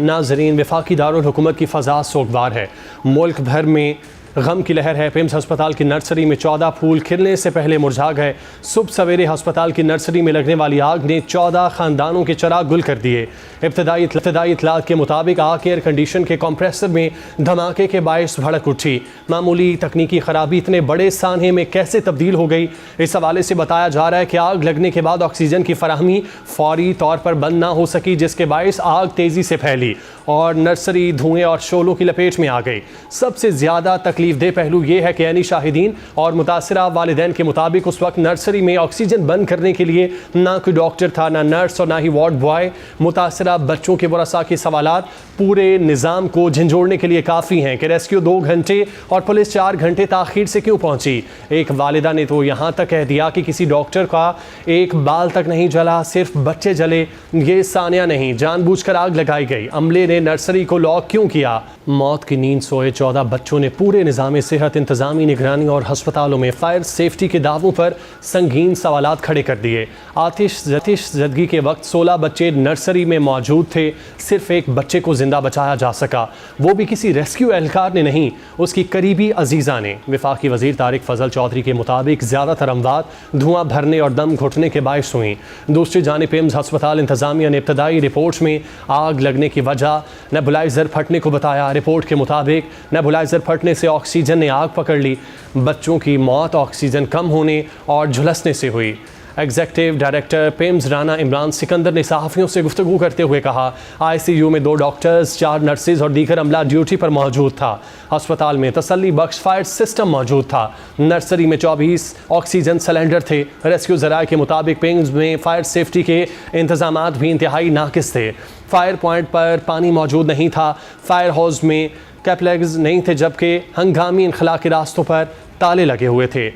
नाज़रीन, वफाकी दारुल हुकूमत की फ़ज़ा सोगवार है। मुल्क भर में गम की लहर है। पिम्स हस्पताल की नर्सरी में 14 फूल खिलने से पहले मुरझा गए। सुबह सवेरे हस्पताल की नर्सरी में लगने वाली आग ने 14 ख़ानदानों के चिराग गुल कर दिए। इब्तदाई इत्तलात के मुताबिक आग एयर कंडीशन के कंप्रेसर में धमाके के बायस भड़क उठी। मामूली तकनीकी खराबी इतने बड़े सान्हे में कैसे तब्दील हो गई, इस हवाले से बताया जा रहा है कि आग लगने के बाद ऑक्सीजन की फराहमी फौरी तौर पर बंद ना हो सकी, जिसके बायस आग तेज़ी से फैली और नर्सरी धुएं और शोलों की लपेट में आ गई। सबसे ज़्यादा तकलीफ दे पहलू ये है कि ऐनी शाहिदीन और मुतासिरा वालिदैन के मुताबिक उस वक्त नर्सरी में ऑक्सीजन बंद करने के लिए ना कोई डॉक्टर था, ना नर्स और ना ही वार्ड बॉय। मुतासिरा बच्चों के वरसा के सवालात पूरे निज़ाम को झंझोड़ने के लिए काफ़ी हैं कि रेस्क्यू 2 घंटे और पुलिस 4 घंटे ताख़ीर से क्यों पहुंची। एक वालिदा ने तो यहाँ तक कह दिया कि किसी डॉक्टर का एक बाल तक नहीं जला, सिर्फ बच्चे जले। ये सानिया नहीं, जानबूझकर आग लगाई गई। अमले ने नर्सरी को लॉक क्यों किया? मौत की नींद सोए 14 बच्चों ने पूरे निज़ाम सेहत, इंतज़ामी निगरानी और हस्पतालों में फायर सेफ्टी के दावों पर संगीन सवालात खड़े कर दिए। आतिश ज़दगी के वक्त 16 बच्चे नर्सरी में मौजूद थे। सिर्फ एक बच्चे को जिंदा बचाया जा सका, वो भी किसी रेस्क्यू एहलकार ने नहीं, उसकी करीबी अजीज़ा ने। वफाकी वज़ीर तारिक फजल चौधरी के मुताबिक ज़्यादातर अमवात धुआं भरने और दम घुटने के बायस हुई। दूसरी जानिब पिम्स हस्पताल इंतज़ामिया ने इब्तदाई रिपोर्ट में आग लगने की वजह नेबुलाइज़र फटने को बताया। रिपोर्ट के मुताबिक नेबुलाइज़र फटने से ऑक्सीजन ने आग पकड़ ली। बच्चों की मौत ऑक्सीजन कम होने और झुलसने से हुई। Executive director PIMS Rana Imran Sikandar ने सहाफ़ियों से गुफ्तगू करते हुए कहा, ICU में 2 डॉक्टर्स, 4 नर्सेज और दीगर अमला ड्यूटी पर मौजूद था। अस्पताल में तसल्ली बख्श फायर सिस्टम मौजूद था। नर्सरी में 24 ऑक्सीजन सिलेंडर थे। रेस्क्यू ज़राए के मुताबिक पिम्स में फायर सेफ्टी के इंतजामात भी इंतहाई नाकिस थे। फायर पॉइंट पर पानी मौजूद नहीं था। फायर हाउस में कैपलेग्स नहीं थे, जबकि हंगामी इनखला के रास्तों पर ताले लगे हुए थे।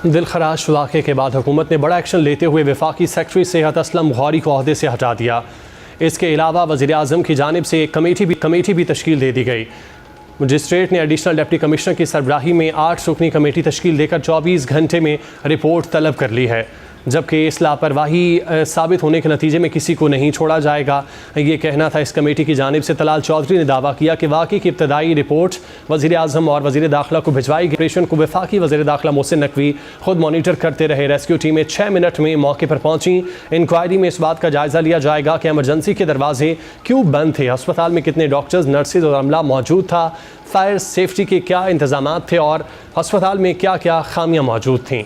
दिलखराश वाक़े के बाद हुकूमत ने बड़ा एक्शन लेते हुए वफाकी सेक्रेटरी सेहत असलम गौरी को ओहदे से हटा दिया। इसके अलावा वज़ीर आज़म की जानिब से एक कमेटी भी तश्कील दे दी गई। मजिस्ट्रेट ने एडिशनल डिप्टी कमिश्नर की सरबराही में 8 रुकनी कमेटी तश्कील देकर 24 घंटे में रिपोर्ट तलब कर ली है, जबकि इस लापरवाही साबित होने के नतीजे में किसी को नहीं छोड़ा जाएगा। ये कहना था इस कमेटी की जानिब से। तलाल चौधरी ने दावा किया कि वाक़ई की इब्तदाई रिपोर्ट वज़ीर आज़म और वज़ीर दाखिला को भिजवाई गई। ऑपरेशन को वफाकी वज़ीर दाखिला मोहसिन नकवी खुद मॉनिटर करते रहे। रेस्क्यू टीमें 6 मिनट में मौके पर पहुंची। इंक्वायरी में इस बात का जायज़ा लिया जाएगा कि एमरजेंसी के दरवाजे क्यों बंद थे, अस्पताल में कितने डॉक्टर्स, नर्सेज और अमला मौजूद था, फायर सेफ्टी के क्या इंतज़ामात थे और अस्पताल में क्या क्या खामियाँ मौजूद थीं।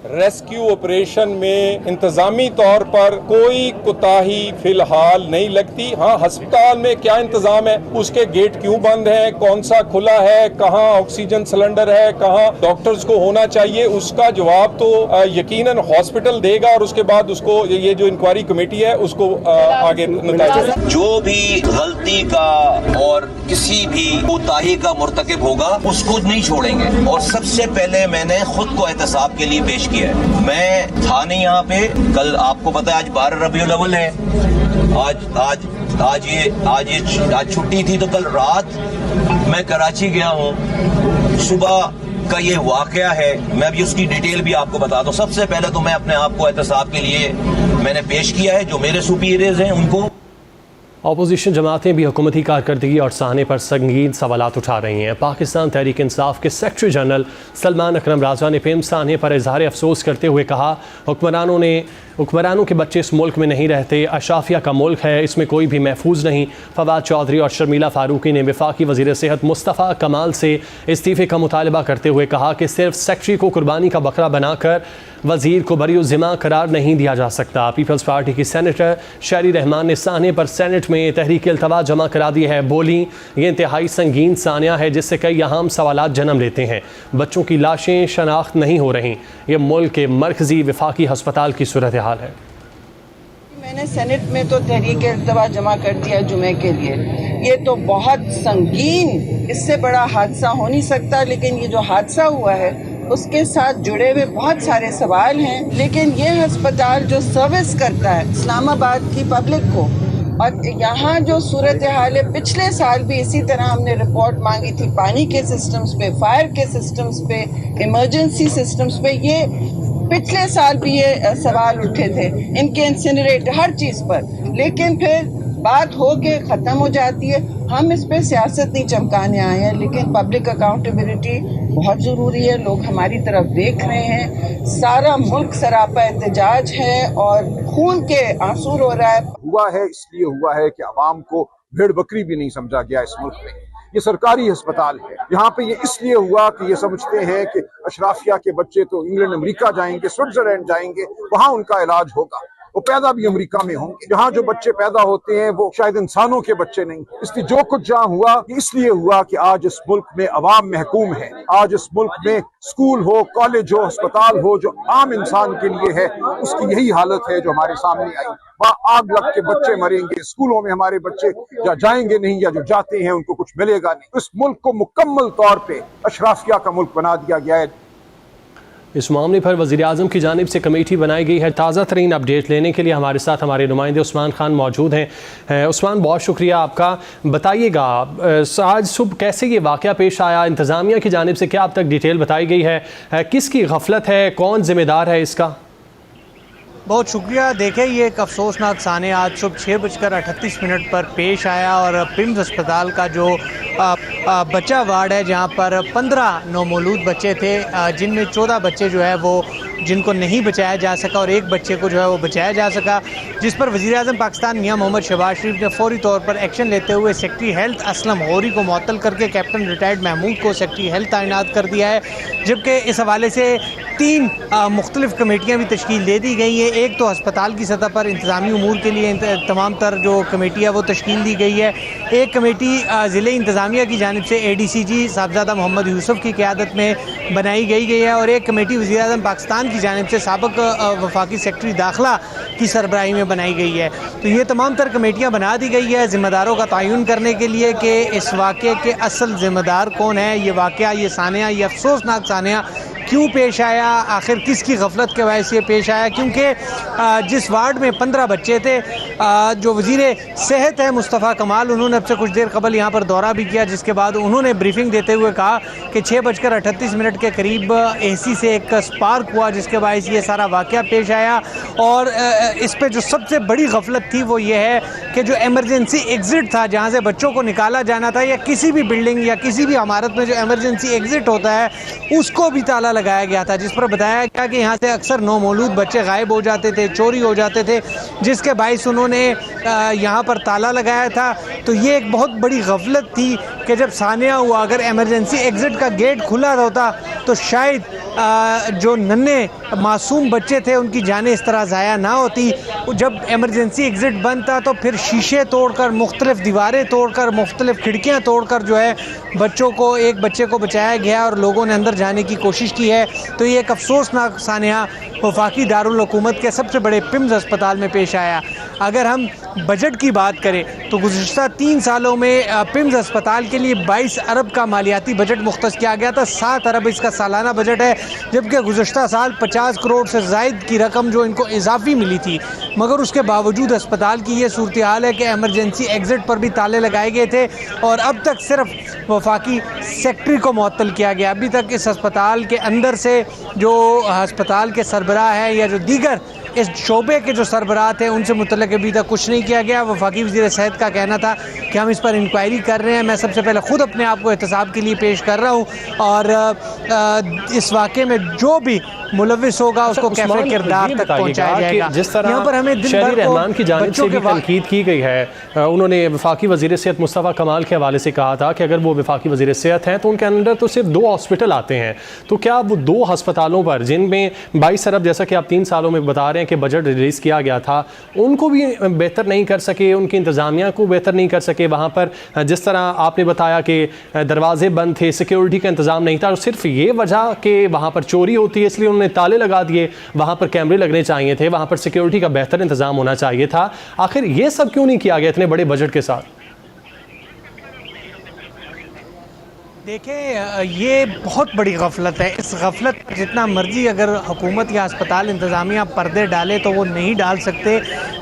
रेस्क्यू ऑपरेशन में इंतजामी तौर पर कोई कोताही फिलहाल नहीं लगती। हाँ, अस्पताल में क्या इंतजाम है, उसके गेट क्यों बंद है, कौन सा खुला है, कहाँ ऑक्सीजन सिलेंडर है, कहाँ डॉक्टर्स को होना चाहिए, उसका जवाब तो यकीनन हॉस्पिटल देगा और उसके बाद उसको ये जो इंक्वायरी कमेटी है उसको आगे नतीजा। जो भी गलती का और किसी भी कोताही का मुर्तकिब होगा उसको नहीं छोड़ेंगे और सबसे पहले मैंने खुद को एहतसाब के लिए पेश किया है। मैं था नहीं यहाँ पे। कल आपको पता है आज 12 रबीउल अव्वल है। आज छुट्टी थी तो कल रात मैं कराची गया हूँ। सुबह का ये वाकया है, मैं भी उसकी डिटेल भी आपको बता दूं। सबसे पहले तो मैं अपने आप को एहतसाब के लिए मैंने पेश किया है। जो मेरे सुपीरियर्स हैं उनको। अपोजिशन जमातें भी हुकूमती कारकर्दगी और साहने पर संगीन सवालात उठा रही हैं। पाकिस्तान तहरीक इंसाफ के सेक्रेटरी जनरल सलमान अकरम राजा ने पिम्स साहने पर इजहार अफसोस करते हुए कहा, हुक्मरानों के बच्चे इस मुल्क में नहीं रहते। अशाफिया का मुल्क है, इसमें कोई भी महफूज नहीं। फवाद चौधरी और शर्मिला फारूकी ने वफाकी वज़ीर सेहत मुस्तफ़ा कमाल से इस्तीफ़े का मुतालबा करते हुए कहा कि सिर्फ सेक्रेटरी को कुर्बानी का बकरा बनाकर वज़ीर को बरी ज़िम्मा करार नहीं दिया जा सकता। पीपल्स पार्टी की सेनेटर शहरी रहमान ने साहने पर सेनेट में तहरीक इल्तवा जमा करा दी है। बोली, ये इंतहाई संगीन सानिया है जिससे कई अहम सवालात जन्म लेते हैं। बच्चों की लाशें शनाख्त नहीं हो रही। ये मुल्क के मरकज़ी वफाकी हस्पताल की सूरत हाल है। मैंने सेनेट में तो तहरीक इल्तवा जमा कर दिया जुमे के लिए। ये तो बहुत संगीन, इससे बड़ा हादसा हो नहीं सकता। लेकिन ये जो हादसा हुआ है उसके साथ जुड़े हुए बहुत सारे सवाल हैं। लेकिन ये अस्पताल जो सर्विस करता है इस्लामाबाद की पब्लिक को, और यहाँ जो सूरत हाल है, पिछले साल भी इसी तरह हमने रिपोर्ट मांगी थी पानी के सिस्टम्स पे, फायर के सिस्टम्स पे, इमरजेंसी सिस्टम्स पे। ये पिछले साल भी ये सवाल उठे थे, इनके इंसिनरेटर हर चीज़ पर। लेकिन फिर बात हो के ख़त्म हो जाती है। हम इस पे सियासत नहीं चमकाने आए हैं, लेकिन पब्लिक अकाउंटेबिलिटी बहुत ज़रूरी है। लोग हमारी तरफ देख रहे हैं, सारा मुल्क सरापा एहतजाज है और खून के आंसू रो रहा है। हुआ है इसलिए हुआ है कि आवाम को भेड़ बकरी भी नहीं समझा गया इस मुल्क में। ये सरकारी अस्पताल है, यहाँ पे ये इसलिए हुआ कि ये समझते हैं कि अशराफिया के बच्चे तो इंग्लैंड अमेरिका जाएंगे, स्विट्जरलैंड जाएंगे, वहां उनका इलाज होगा। वो पैदा भी अमेरिका में होंगे। जहाँ जो बच्चे पैदा होते हैं वो शायद इंसानों के बच्चे नहीं। इसलिए जो कुछ जहाँ हुआ इसलिए हुआ कि आज इस मुल्क में अवाम महकूम है। आज इस मुल्क में स्कूल हो, कॉलेज हो, अस्पताल हो, जो आम इंसान के लिए है, उसकी यही हालत है जो हमारे सामने आई। वहाँ आग लग के बच्चे मरेंगे, स्कूलों में हमारे बच्चे या जाएंगे नहीं या जो जाते हैं उनको कुछ मिलेगा नहीं। इस मुल्क को मुकम्मल तौर पे अशराफिया का मुल्क बना दिया गया है। इस मामले पर वज़ीर-ए-आज़म की जानिब से कमेटी बनाई गई है। ताज़ा तरीन अपडेट लेने के लिए हमारे साथ हमारे नुमाइंदे उस्मान खान मौजूद हैं। उस्मान, बहुत शुक्रिया आपका। बताइएगा आज सुबह कैसे ये वाक़या पेश आया, इंतज़ामिया की जानिब से क्या अब तक डिटेल बताई गई है, किसकी गफलत है, कौन ज़िम्मेदार है इसका? बहुत शुक्रिया। देखें, ये एक अफसोसनाक सानिया आज सुबह 6:38 पर पेश आया और पिम्स अस्पताल का जो बच्चा वार्ड है, जहाँ पर 15 नौमौलूद बच्चे थे, जिनमें 14 बच्चे जो है वो जिनको नहीं बचाया जा सका और एक बच्चे को जो है वो बचाया जा सका, जिस पर वज़ीर-ए-आज़म पाकिस्तान मियां मोहम्मद शहबाज शरीफ ने फौरी तौर पर एक्शन लेते हुए सेक्रेटरी हेल्थ असलम गौरी को मुअत्तल करके कैप्टन रिटायर्ड महमूद को सेक्रेटरी हेल्थ तैनात कर दिया है। जबकि इस हवाले से 3 मुख्तलिफ कमेटियाँ भी तश्कील दे दी गई हैं। एक तो अस्पताल की सतह पर इंतज़ामी उमूर के लिए तमाम तर जो कमेटी है वो तश्कील दी गई है। एक कमेटी ज़िले इंतज़ामिया की जानिब से ADCG साहबजादा मोहम्मद यूसुफ की क़यादत में बनाई गई है और एक कमेटी वज़ीर-ए-आज़म पाकिस्तान की जानिब से साबिक़ वफाकी सेक्रेटरी दाखिला की सरबराही में बनाई गई है। तो ये तमाम तर कमेटियाँ बना दी गई है ज़िम्मेदारों का तयन करने के लिए कि इस वाक़े के असल ज़िम्मेदार कौन है, ये वाक़या, ये सानिया, ये अफसोसनाक सानिया क्यों पेश आया, आखिर किसकी गफलत के वजह से पेश आया। क्योंकि जिस वार्ड में 15 बच्चे थे, जो वज़ीर सेहत है मुस्तफ़ा कमाल, उन्होंने अब से कुछ देर कबल यहाँ पर दौरा भी किया, जिसके बाद उन्होंने ब्रीफिंग देते हुए कहा कि 6:38 के करीब AC से एक स्पार्क हुआ, जिसके बायस ये सारा वाक़या पेश आया। और इस पर जो सबसे बड़ी गफलत थी वो ये है कि जो एमरजेंसी एग्ज़िट था, जहाँ से बच्चों को निकाला जाना था, या किसी भी बिल्डिंग या किसी भी इमारत में जो एमरजेंसी एग्ज़िट होता है उसको भी ताला लगाया गया था, जिस पर बताया गया कि यहाँ से अक्सर नौमौलूद बच्चे गायब हो जाते थे, चोरी हो जाते थे, जिसके बायस उन्होंने यहाँ पर ताला लगाया था। तो ये एक बहुत बड़ी गफलत थी कि जब सानिया हुआ, अगर एमरजेंसी एग्ज़िट का गेट खुला होता तो शायद जो नन्हे मासूम बच्चे थे उनकी जानें इस तरह ज़ाया ना होती। जब एमरजेंसी एग्ज़िट बंद था तो फिर शीशे तोड़कर, मुख्तलिफ दीवारें तोड़कर, मुख्तलिफ खिड़कियाँ तोड़कर जो है बच्चों को, एक बच्चे को बचाया गया और लोगों ने अंदर जाने की कोशिश की है। तो ये एक अफसोसनाक सानिया वफाकी दारुल हुकूमत के सबसे बड़े पिम्स अस्पताल में पेश आया। अगर हम बजट की बात करें तो गुज़िश्ता 3 सालों में पिम्स अस्पताल के लिए 22 अरब का मालियाती बजट मुख्तस किया गया था। 7 अरब इसका सालाना बजट है, जबकि गुज़िश्ता साल 50 करोड़ से ज़ायद की रकम जो इनको इजाफी मिली थी। मगर उसके बावजूद अस्पताल की ये सूरत हाल है कि एमरजेंसी एग्ज़िट पर भी ताले लगाए गए थे और अब तक सिर्फ वफाकी सेक्रेटरी को मुअत्तल किया गया। अभी तक इस अस्पताल के अंदर से जो अस्पताल के सरबराह है या जो दीगर इस शोबे के जो सरबराह थे उनसे मुतल्लिक़ अभी तक कुछ नहीं किया गया। वफाकी वज़ीर सेहत का कहना था कि हम इस पर इंक्वायरी कर रहे हैं। मैं सबसे पहले ख़ुद अपने आप को एहतसाब के लिए पेश कर रहा हूँ और इस वाक़े में जो भी मुलव्विस होगा उसको कैफ़े किरदार तक पहुँचाया जाएगा। जिस तरह यहाँ पर हमें शहरी रहमान की जानिब से भी तनकीद की गई है, उन्होंने वफाकी वज़ीर सेहत मुस्तफ़ा कमाल के हवाले से कहा था कि अगर वो वफाकी वज़ीर सेहत हैं तो उनके अंदर तो सिर्फ 2 हॉस्पिटल आते हैं, तो क्या वो 2 हस्पतालों पर जिनमें 22 अरब जैसा कि आप 3 सालों में बता रहे हैं कि बजट रिलीज़ किया गया था, उनको भी बेहतर नहीं कर सके, उनकी इंतज़ामिया को बेहतर नहीं कर सके। वहाँ पर जिस तरह आपने बताया कि दरवाजे बंद थे, सिक्योरिटी का इंतज़ाम नहीं था, और सिर्फ ये वजह कि वहाँ पर चोरी होती है इसलिए उन्होंने ताले लगा दिए। वहाँ पर कैमरे लगने चाहिए थे, वहाँ पर सिक्योरिटी का बेहतर इंतज़ाम होना चाहिए था। आखिर ये सब क्यों नहीं किया गया इतने बड़े बजट के साथ? देखें, ये बहुत बड़ी गफलत है। इस गफलत पर जितना मर्जी अगर हुकूमत या अस्पताल इंतज़ामिया पर्दे डाले तो वो नहीं डाल सकते।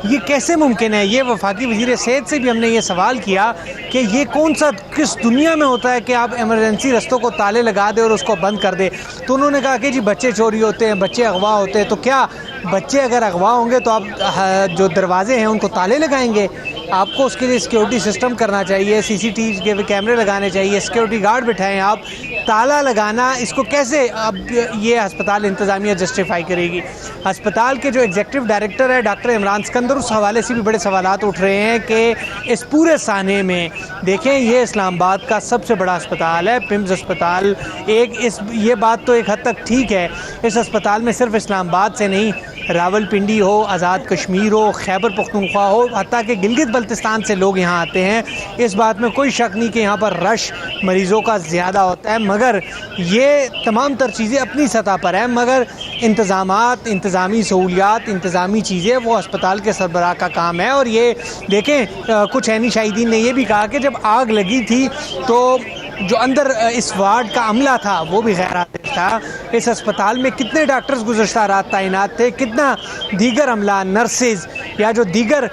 ये कैसे मुमकिन है? ये वफाकी वज़ीर सेहत से भी हमने ये सवाल किया कि ये कौन सा, किस दुनिया में होता है कि आप एमरजेंसी रस्तों को ताले लगा दे और उसको बंद कर दे। तो उन्होंने कहा कि जी बच्चे चोरी होते हैं, बच्चे अगवा होते हैं। तो क्या बच्चे अगर अगवा होंगे तो आप जो दरवाजे हैं उनको ताले लगाएंगे? आपको उसके लिए सिक्योरिटी सिस्टम करना चाहिए, CCTV के कैमरे लगाने चाहिए, सिक्योरिटी गार्ड बिठाएं आप। ताला लगाना, इसको कैसे अब ये अस्पताल इंतज़ामिया जस्टिफाई करेगी? अस्पताल के जो एग्जीक्यूटिव डायरेक्टर है डॉक्टर इमरान सिकंदर, उस हवाले से भी बड़े सवालात उठ रहे हैं कि इस पूरे साने में देखें, ये इस्लामाबाद का सबसे बड़ा अस्पताल है, पिम्स अस्पताल। ये बात तो एक हद तक ठीक है, इस अस्पताल में सिर्फ इस्लामाबाद से नहीं, रावलपिंडी हो, आज़ाद कश्मीर हो, खैबर पख्तूनख्वा हो, हत्ता कि गिलगित बल्तिस्तान से लोग यहाँ आते हैं। इस बात में कोई शक नहीं कि यहाँ पर रश मरीज़ों का ज़्यादा होता है, मगर ये तमाम तर चीज़ें अपनी सतह पर हैं, मगर इंतज़ामात, इंतज़ामी सहूलियात, इंतज़ामी चीज़ें वो अस्पताल के सरबराह का काम है। और ये देखें, कुछ ऐनी शाहिदीन ने यह भी कहा कि जब आग लगी थी तो जो अंदर इस वार्ड का अमला था वो भी गैर हाजिर था। इस अस्पताल में कितने डॉक्टर्स गुज़श्ता रात तैनात थे, कितना दीगर अमला, नर्सेज या जो दीगर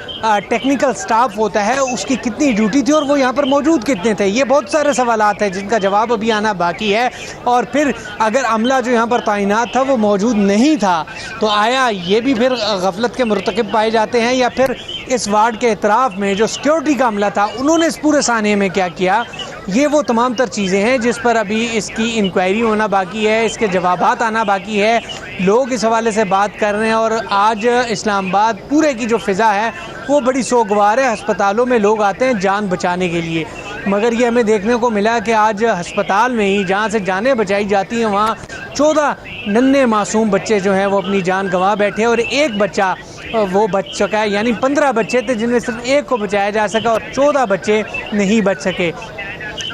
टेक्निकल स्टाफ होता है उसकी कितनी ड्यूटी थी और वो यहाँ पर मौजूद कितने थे? ये बहुत सारे सवालात हैं जिनका जवाब अभी आना बाकी है। और फिर अगर अमला जो यहाँ पर तैनात था वो मौजूद नहीं था तो आया ये भी फिर गफलत के मुर्तकिब पाए जाते हैं, या फिर इस वार्ड के इतराफ़ में जो सिक्योरिटी का अमला था उन्होंने इस पूरे साने में क्या किया? ये वो तमाम तर चीज़ें हैं जिस पर अभी इसकी इंक्वायरी होना बाकी है, इसके जवाबात आना बाकी है। लोग इस हवाले से बात कर रहे हैं और आज इस्लामाबाद पूरे की जो फ़िज़ा है वो बड़ी सोगवार है। अस्पतालों में लोग आते हैं जान बचाने के लिए, मगर ये हमें देखने को मिला कि आज अस्पताल में ही जहाँ से जानें बचाई जाती हैं वहाँ 14 नन्हे मासूम बच्चे जो हैं वो अपनी जान गंवा बैठे और एक बच्चा वो बच चुका है। यानी 15 बच्चे थे जिनमें सिर्फ एक को बचाया जा सका और 14 बच्चे नहीं बच सके।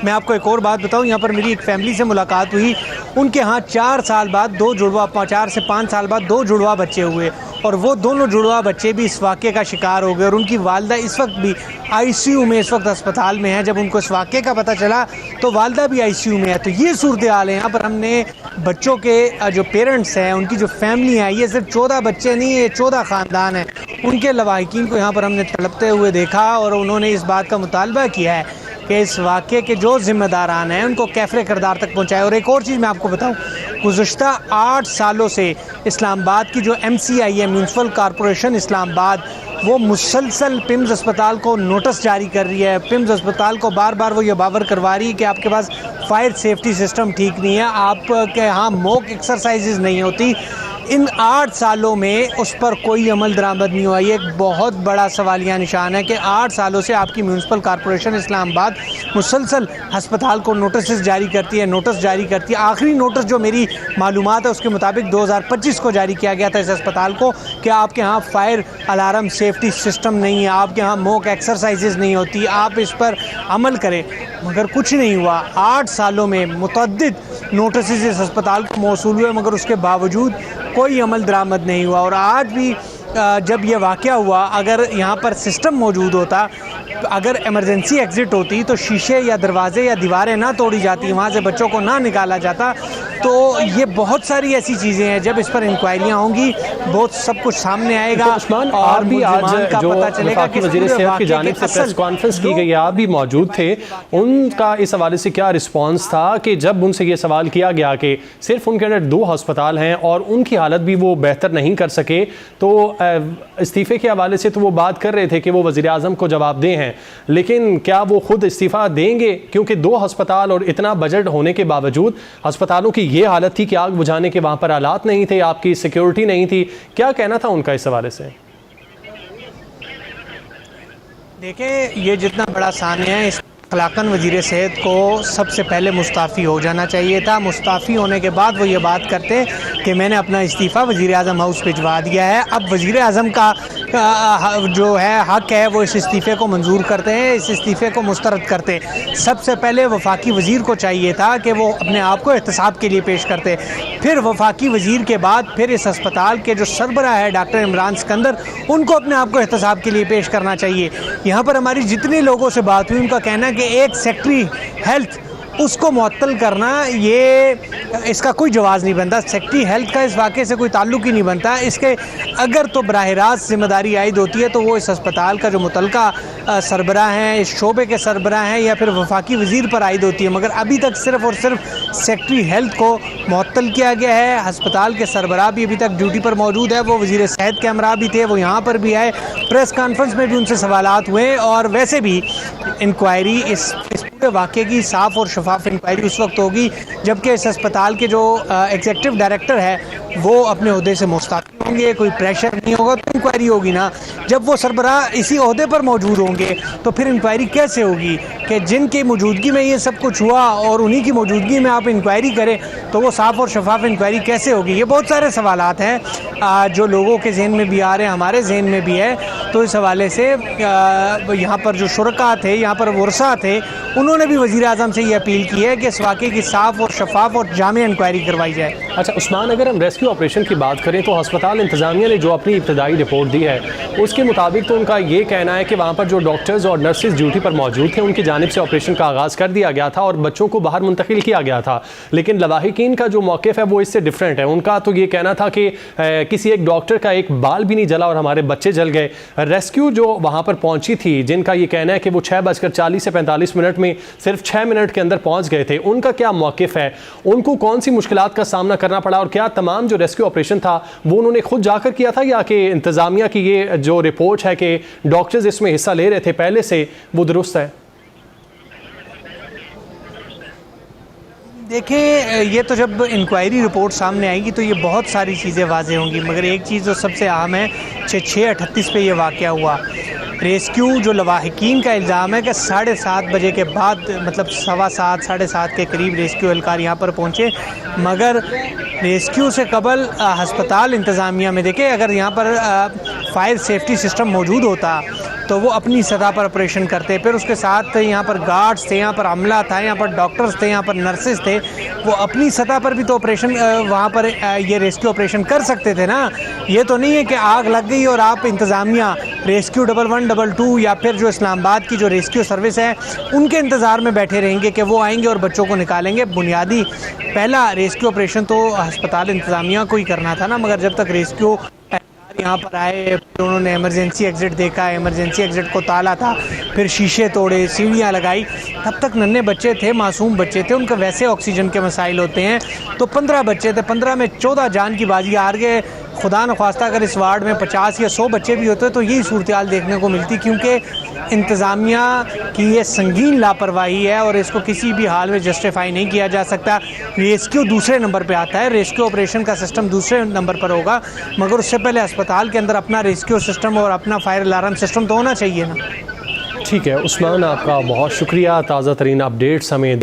मैं आपको एक और बात बताऊं, यहाँ पर मेरी एक फैमिली से मुलाकात हुई, उनके यहाँ 4 साल बाद 4 से 5 साल बाद 2 जुड़वा बच्चे हुए और वो दोनों जुड़वा बच्चे भी इस वाक़े का शिकार हो गए और उनकी वालदा इस वक्त भी ICU में, इस वक्त अस्पताल में है। जब उनको इस वाक़े का पता चला तो वालदा भी ICU में है। तो ये सूरत हाल है। यहाँ पर हमने बच्चों के जो पेरेंट्स हैं, उनकी जो फैमिली है, ये सिर्फ 14 बच्चे नहीं, ये 14 ख़ानदान हैं, उनके लवाहिकीन को यहाँ पर हमने तड़पते हुए देखा और उन्होंने इस बात का मुतालबा किया है कि इस वाक़े के जो ज़िम्मेदारान हैं उनको कैफ़रे किरदार तक पहुँचाए। और एक और चीज़ मैं आपको बताऊँ, गुज़श्ता 8 सालों से इस्लामाबाद की जो MCI है, म्यूनसिपल कॉरपोरेशन इस्लामाबाद, वो मुसलसल पिम्स अस्पताल को नोटिस जारी कर रही है। पिम्स अस्पताल को बार बार वो ये बावर करवा रही है कि आपके पास फायर सेफ्टी सिस्टम ठीक नहीं है, आपके यहाँ मॉक एक्सरसाइजेज नहीं होती। इन 8 सालों में उस पर कोई अमल दरामद नहीं हुआ। ये एक बहुत बड़ा सवालिया निशान है कि 8 सालों से आपकी म्यूनसिपल कॉरपोरेशन इस्लामाबाद मुसलसल अस्पताल को नोटिस जारी करती है। आखिरी नोटिस जो मेरी मालूमात है उसके मुताबिक 2025 को जारी किया गया था इस अस्पताल को कि आपके यहाँ फायर अलार्म सेफ्टी सिस्टम नहीं है, आपके यहाँ मॉक एक्सरसाइजेज नहीं होती, आप इस पर अमल करें, मगर कुछ नहीं हुआ। 8 सालों में मुतअद्दिद नोटिस इस अस्पताल को मौसूल हुए मगर उसके बावजूद कोई अमल दरामद नहीं हुआ। और आज भी जब ये वाक़या हुआ, अगर यहाँ पर सिस्टम मौजूद होता, अगर इमरजेंसी एग्ज़िट होती तो शीशे या दरवाजे या दीवारें ना तोड़ी जाती, वहाँ से बच्चों को ना निकाला जाता। तो ये बहुत सारी ऐसी चीज़ें हैं, जब इस पर इंक्वायरियाँ होंगी बहुत सब कुछ सामने आएगा। तो और भी आज का जो पता चलेगा कि वज़ीर सेहत की जानिब से प्रेस कॉन्फ्रेंस की गई, आप भी मौजूद थे, उनका इस हवाले से क्या रिस्पॉन्स था कि जब उनसे ये सवाल किया गया कि सिर्फ उनके अंदर 2 अस्पताल हैं और उनकी हालत भी वो बेहतर नहीं कर सके, तो इस्तीफ़े के हवाले से तो वो बात कर रहे थे कि वो वज़ीर आज़म को जवाबदेह हैं, लेकिन क्या वो खुद इस्तीफ़ा देंगे? क्योंकि 2 अस्पताल और इतना बजट होने के बावजूद अस्पतालों की ये हालत थी कि आग बुझाने के वहाँ पर आलात नहीं थे, आपकी सिक्योरिटी नहीं थी। क्या कहना था उनका इस हवाले से? देखें, ये जितना बड़ा सान्य है, इस अखलाकन वज़ीर सेहत को सबसे पहले मुस्ताफ़ी हो जाना चाहिए था। मुस्ताफ़ी होने के बाद वो ये बात करते कि मैंने अपना इस्तीफ़ा वज़ीर आज़म हाउस भिजवा दिया है। अब वज़ीर आज़म का जो है हक़ है वो इस इस्तीफ़े को मंजूर करते हैं, इस इस्तीफ़े को मुस्तरद करते। सबसे पहले वफाकी वज़ीर को चाहिए था कि वो अपने आप को एहतसाब के लिए पेश करते, फिर वफाकी वज़ीर के बाद फिर इस अस्पताल के जो सरबराह है डॉक्टर इमरान सिकंदर, उनको अपने आप को एहतसाब के लिए पेश करना चाहिए। यहाँ पर हमारी जितने लोगों से बात हुई उनका कहना है कि एक सेक्रेटरी हेल्थ उसको मुअत्तल करना, ये इसका कोई जवाज़ नहीं बनता। सेक्रेटरी हेल्थ का इस वाक़े से कोई ताल्लुक़ ही नहीं बनता। इसके अगर तो बराह रास्त ज़िम्मेदारी आयद होती है तो वो इस अस्पताल का जो मुतलका सरबराह हैं, इस शोबे के सरबराह हैं या फिर वफाकी वज़ीर पर आयद होती है, मगर अभी तक सिर्फ़ और सिर्फ सेक्रेटरी हेल्थ को मुअत्तल किया गया है। अस्पताल के सरबराह भी अभी तक ड्यूटी पर मौजूद है, वो वज़ीर सेहत के हमरा भी थे, वो यहाँ पर भी आए, प्रेस कॉन्फ्रेंस में भी उनसे सवालात हुए और वैसे भी इंक्वायरी इस पूरे वाक़े की साफ़ और शफाफ इंक्वायरी उस वक्त होगी जबकि इस अस्पताल के जो एग्जीक्यूटिव डायरेक्टर है वो अपने ओहदे से मुस्तक़िल होंगे, कोई प्रेशर नहीं होगा तो इंक्वायरी होगी ना। जब वो सरबराह इसी ओहदे पर मौजूद होंगे तो फिर इंक्वायरी कैसे होगी कि जिनकी मौजूदगी में ये सब कुछ हुआ और उन्हीं की मौजूदगी में आप इंक्वायरी करें तो वो साफ़ और शफाफ इंक्वायरी कैसे होगी। ये बहुत सारे सवालात हैं जो लोगों के जहन में भी आ रहे हैं, हमारे जहन में भी है। तो इस हवाले से यहाँ पर जो शुरका थे, यहाँ पर वर्सा थे, उन्होंने भी वज़ीर आज़म से ये अपील की है कि इस वाक़े की साफ़ और शफाफ और जामे इंक्वायरी करवाई जाए। अच्छा उस्मान, अगर हम रेस्क्यू ऑपरेशन की बात करें तो अस्पताल इंतज़ामिया ने जो अपनी इब्तदाई रिपोर्ट दी है उसके मुताबिक तो उनका ये कहना है कि वहाँ पर जो डॉक्टर्स और नर्सेज ड्यूटी पर मौजूद थे उनकी जानिब से ऑपरेशन का आगाज़ कर दिया गया था और बच्चों को बाहर मुंतकिल किया गया था। लेकिन लवाहिकीन का जो मौक़िफ़ है वो इससे डिफरेंट है। उनका तो ये कहना था कि किसी एक डॉक्टर का एक बाल भी नहीं जला और हमारे बच्चे जल गए। रेस्क्यू जो वहाँ पर पहुँची थी, जिनका ये कहना है कि वो 6:40 से 45 मिनट में सिर्फ 6 मिनट के अंदर पहुँच गए थे, उनका क्या मौक़िफ़ है, उनको कौन सी मुश्किलात का सामना करना पड़ा और क्या तमाम जो रेस्क्यू ऑपरेशन था वो उन्होंने खुद जाकर किया था या कि इंतज़ामिया की ये जो रिपोर्ट है कि डॉक्टर्स इसमें हिस्सा ले रहे थे पहले से, वो दुरुस्त है? देखिए, ये तो जब इंक्वायरी रिपोर्ट सामने आएगी तो ये बहुत सारी चीज़ें वाज़ेह होंगी, मगर एक चीज़ जो सबसे अहम है 6:38 पे ये वाक़या हुआ। रेस्क्यू जो लवाहिकीन का इल्ज़ाम है कि 7:30 बजे के बाद, मतलब 7:15 7:30 के करीब रेस्क्यू एहलकार यहाँ पर पहुँचे, मगर रेस्क्यू से कबल हस्पताल इंतज़ामिया में देखें अगर यहाँ पर फायर सेफ्टी सिस्टम मौजूद होता तो वो अपनी सतह पर ऑपरेशन करते। फिर उसके साथ यहाँ पर गार्ड्स थे, यहाँ पर अमला था, यहाँ पर डॉक्टर्स थे, यहाँ पर नर्सेज थे, वो अपनी सतह पर भी तो ऑपरेशन वहाँ पर ये रेस्क्यू ऑपरेशन कर सकते थे ना। ये तो नहीं है कि आग लग गई और आप इंतज़ामिया रेस्क्यू 112 या फिर जो इस्लामाबाद की जो रेस्क्यू सर्विस है उनके इंतज़ार में बैठे रहेंगे कि वो आएंगे और बच्चों को निकालेंगे। बुनियादी पहला रेस्क्यू ऑपरेशन तो अस्पताल इंतज़ामिया को ही करना था ना, मगर जब तक रेस्क्यू यहाँ पर आए फिर उन्होंने इमरजेंसी एग्ज़िट देखा, इमरजेंसी एग्ज़िट को ताला था, फिर शीशे तोड़े, सीढ़ियाँ लगाई, तब तक नन्हे बच्चे थे, मासूम बच्चे थे, उनका वैसे ऑक्सीजन के मसाइल होते हैं। तो 15 बच्चे थे, 15 में 14 जान की बाजी हार गए। खुदा न ख्वास्ता अगर इस वार्ड में 50 या 100 बच्चे भी होते तो यही सूरत हाल देखने को मिलती, क्योंकि इंतज़ामिया की ये संगीन लापरवाही है और इसको किसी भी हाल में जस्टिफाई नहीं किया जा सकता। रेस्क्यू दूसरे नंबर पे आता है, रेस्क्यू ऑपरेशन का सिस्टम दूसरे नंबर पर होगा, मगर उससे पहले अस्पताल के अंदर अपना रेस्क्यू सिस्टम और अपना फायर अलार्म सिस्टम तो होना चाहिए ना। ठीक है उस्मान, आपका बहुत शुक्रिया ताज़ा तरीन अपडेट्स हमें